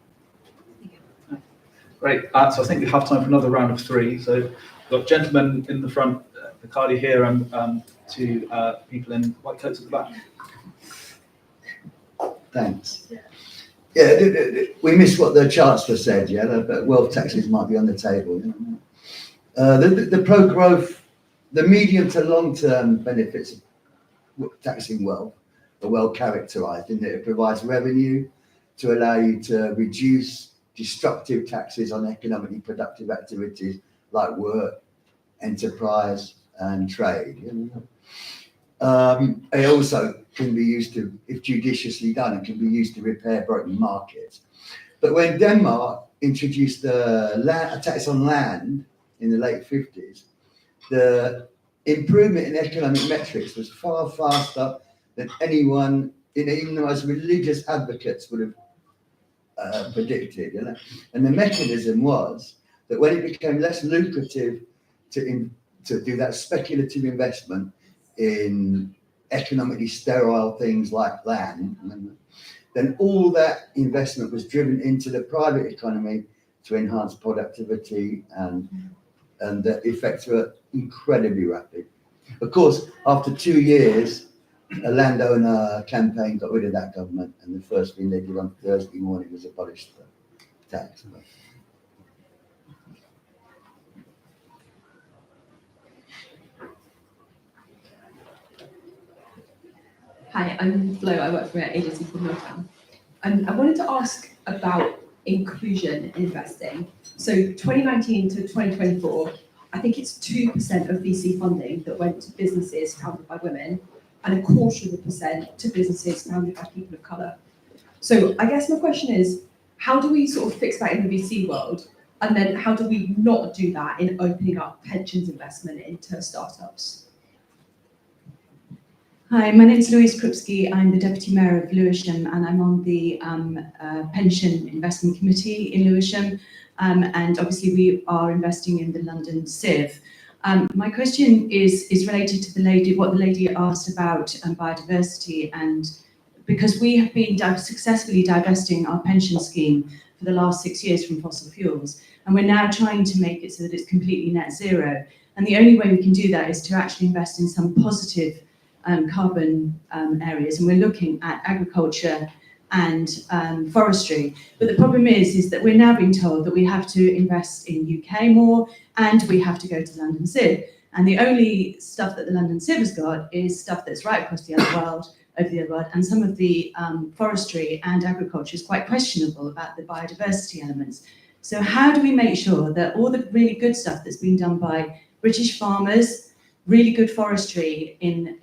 Great. So I think we have time for another round of three. So we've got gentlemen in the front, Bacardi here, and two people in white coats at the back.
Thanks. Yeah, we missed what the Chancellor said, but wealth taxes might be on the table. The pro-growth, the medium to long-term benefits of taxing wealth are well characterised in that it provides revenue to allow you to reduce destructive taxes on economically productive activities like work, enterprise and trade. It also can be used to, if judiciously done, it can be used to repair broken markets. But when Denmark introduced a tax on land in the late 50s, the improvement in economic metrics was far faster than anyone, even the most religious advocates would have predicted. And the mechanism was that when it became less lucrative to do that speculative investment in economically sterile things like land, then all that investment was driven into the private economy to enhance productivity, and the effects were incredibly rapid. Of course, after 2 years, a landowner campaign got rid of that government, and the first thing they did on Thursday morning was abolish the tax.
Hi, I'm Flo. I work for an agency called Milltown. I wanted to ask about inclusion in investing. So 2019 to 2024, I think it's 2% of VC funding that went to businesses founded by women and 0.25% to businesses founded by people of colour. So I guess my question is, how do we sort of fix that in the VC world? And then how do we not do that in opening up pensions investment into startups?
Hi, my name is Louise Krupski. I'm the Deputy Mayor of Lewisham and I'm on the Pension Investment Committee in Lewisham. And obviously we are investing in the London Civ. My question is related to what the lady asked about biodiversity, and because we have been successfully divesting our pension scheme for the last 6 years from fossil fuels, and we're now trying to make it so that it's completely net zero. And the only way we can do that is to actually invest in some positive carbon areas, and we're looking at agriculture and forestry. But the problem is that we're now being told that we have to invest in UK more and we have to go to the London Civ. And the only stuff that the London Civ has got is stuff that's right across the other world, over the other world, and some of the forestry and agriculture is quite questionable about the biodiversity elements. So how do we make sure that all the really good stuff that's been done by British farmers, really good forestry in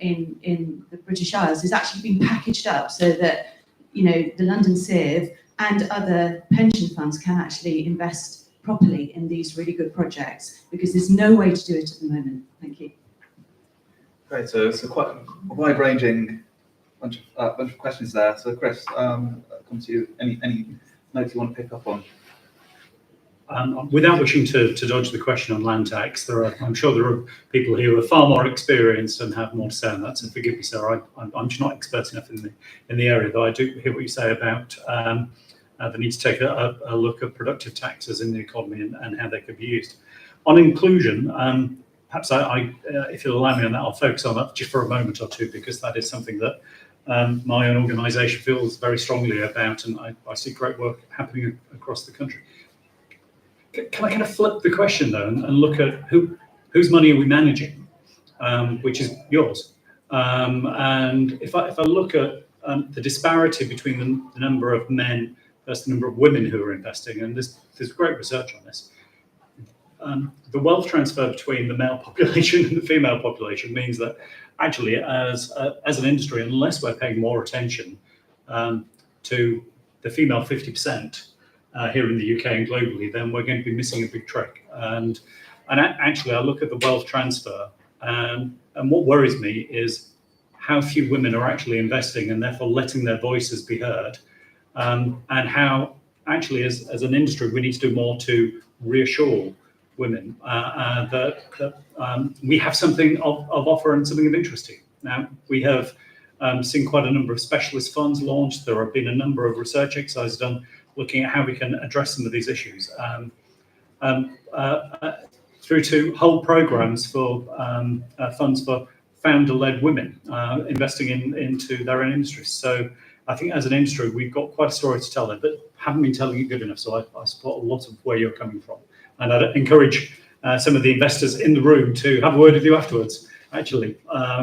the British Isles, is actually being packaged up so that, you know, the London Civ and other pension funds can actually invest properly in these really good projects, because there's no way to do it at the moment. Thank you.
Great, so it's quite a wide-ranging bunch of questions there. So Chris, I'll come to you. Any notes you want to pick up on?
Without wishing to dodge the question on land tax, I'm sure there are people here who are far more experienced and have more to say on that. So forgive me, sir. I'm just not expert enough in the area, though I do hear what you say about the need to take a look at productive taxes in the economy and how they could be used. On inclusion, perhaps if you'll allow me on that, I'll focus on that just for a moment or two, because that is something that my own organisation feels very strongly about, and I see great work happening across the country. Can I kind of flip the question though and look at whose money are we managing, which is yours? And if I look at the disparity between the number of men versus the number of women who are investing, and there's great research on this, the wealth transfer between the male population and the female population means that actually as an industry, unless we're paying more attention to the female 50%, here in the UK and globally, then we're going to be missing a big trick. And actually, I look at the wealth transfer, and what worries me is how few women are actually investing and therefore letting their voices be heard, and how actually, as an industry, we need to do more to reassure women that we have something of offer and something of interest to. Now, we have seen quite a number of specialist funds launched. There have been a number of research exercises done looking at how we can address some of these issues, through to whole programs for funds for founder-led women investing into their own industries. So I think as an industry, we've got quite a story to tell there, but haven't been telling it good enough. So I support a lot of where you're coming from. And I'd encourage some of the investors in the room to have a word with you afterwards, actually,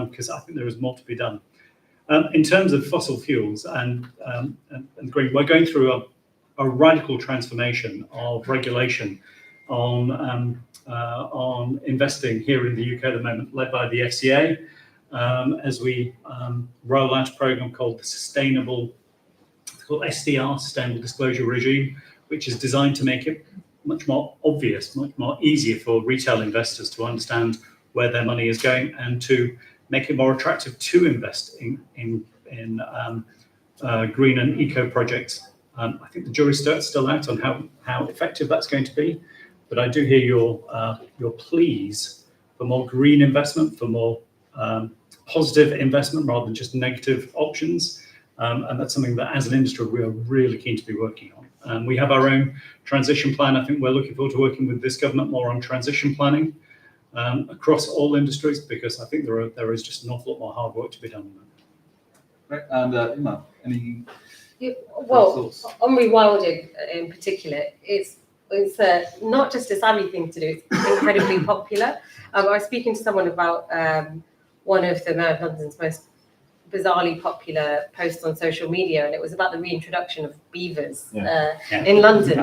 because I think there is more to be done. In terms of fossil fuels and green, we're going through a radical transformation of regulation on investing here in the UK at the moment, led by the FCA, as we roll out a program called the Sustainable Disclosure Regime, which is designed to make it much more obvious, much more easier for retail investors to understand where their money is going, and to make it more attractive to invest in green and eco projects. I think the jury's still out on how effective that's going to be, but I do hear your pleas for more green investment, for more positive investment rather than just negative options, and that's something that as an industry we are really keen to be working on. We have our own transition plan. I think we're looking forward to working with this government more on transition planning across all industries, because I think there is just an awful lot more hard work to be done.
Right, and Emma, any?
Well, on rewilding in particular, it's not just a savvy thing to do, it's incredibly popular. I was speaking to someone about one of the Mayor of London's most bizarrely popular post on social media, and it was about the reintroduction of beavers
Yeah.
in London.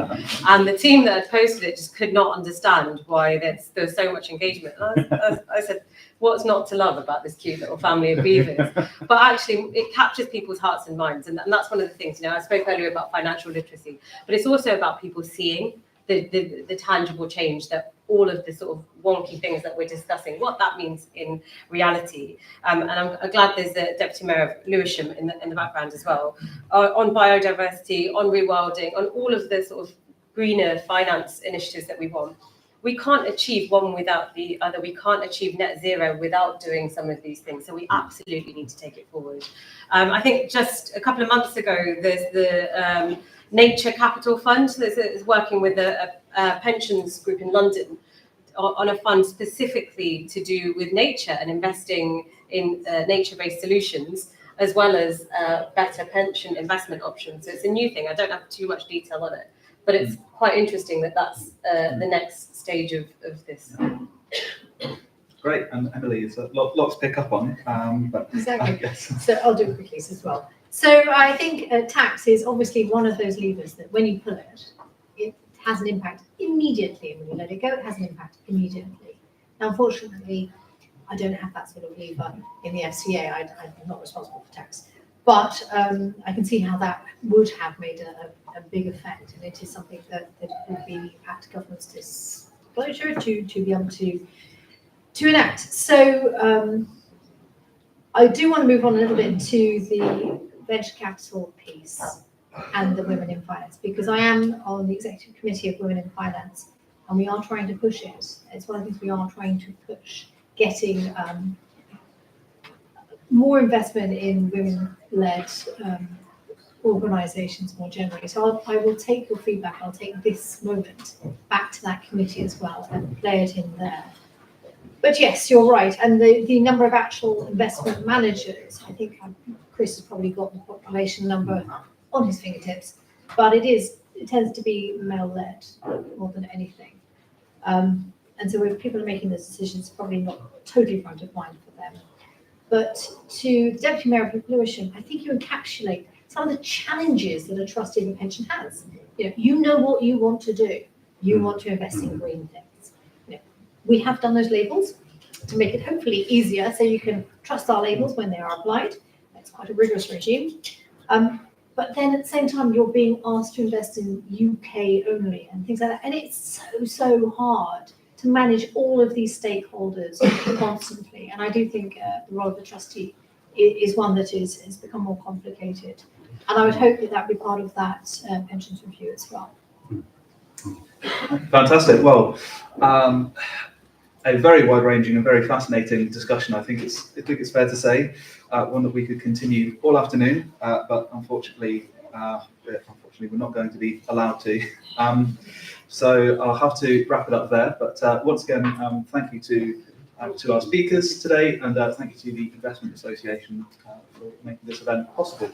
And the team that had posted it just could not understand why there was so much engagement. And I said, what's not to love about this cute little family of beavers? But actually, it captures people's hearts and minds, and that's one of the things. I spoke earlier about financial literacy, but it's also about people seeing the tangible change that all of the sort of wonky things that we're discussing, what that means in reality. And I'm glad there's the Deputy Mayor of Lewisham in the background as well, on biodiversity, on rewilding, on all of the sort of greener finance initiatives that we want. We can't achieve one without the other. We can't achieve net zero without doing some of these things. So we absolutely need to take it forward. I think just a couple of months ago, there's the Nature Capital Fund that is working with a pensions group in London on a fund specifically to do with nature and investing in nature-based solutions, as well as better pension investment options. So it's a new thing. I don't have too much detail on it, but it's quite interesting that that's the next stage of this.
Great, and Emily, it's a lot to pick up on, but
Exactly.
I guess.
So I'll do it quickly as well. So I think tax is obviously one of those levers that when you pull it, it has an impact immediately. And when you let it go, it has an impact immediately. Now, unfortunately, I don't have that sort of lever in the FCA. I'm not responsible for tax. But I can see how that would have made a big effect. And it is something that would be at government's disclosure to be able to enact. So I do want to move on a little bit to the venture capital piece and the women in finance, because I am on the executive committee of Women in Finance, and we are trying to push it. It's one of the things we are trying to push, getting more investment in women-led organisations more generally. So I will take your feedback. I'll take this moment back to that committee as well and play it in there. But yes, you're right. And the number of actual investment managers, I think Chris has probably got the population number on his fingertips, but it tends to be male-led more than anything. And so if people are making those decisions, it's probably not totally front of mind for them. But to the Deputy Mayor of Lewisham, I think you encapsulate some of the challenges that a trustee of a pension has. You know what you want to do. You want to invest in green things. We have done those labels to make it hopefully easier so you can trust our labels when they are applied. It's quite a rigorous regime. But then at the same time, you're being asked to invest in UK only and things like that. And it's so hard to manage all of these stakeholders constantly. And I do think the role of the trustee is one that has become more complicated. And I would hope that would be part of that pensions review as well.
Fantastic. Well, a very wide-ranging and very fascinating discussion. I think it's fair to say one that we could continue all afternoon, but unfortunately, we're not going to be allowed to. So I'll have to wrap it up there. But once again, thank you to our speakers today, and thank you to the Investment Association for making this event possible.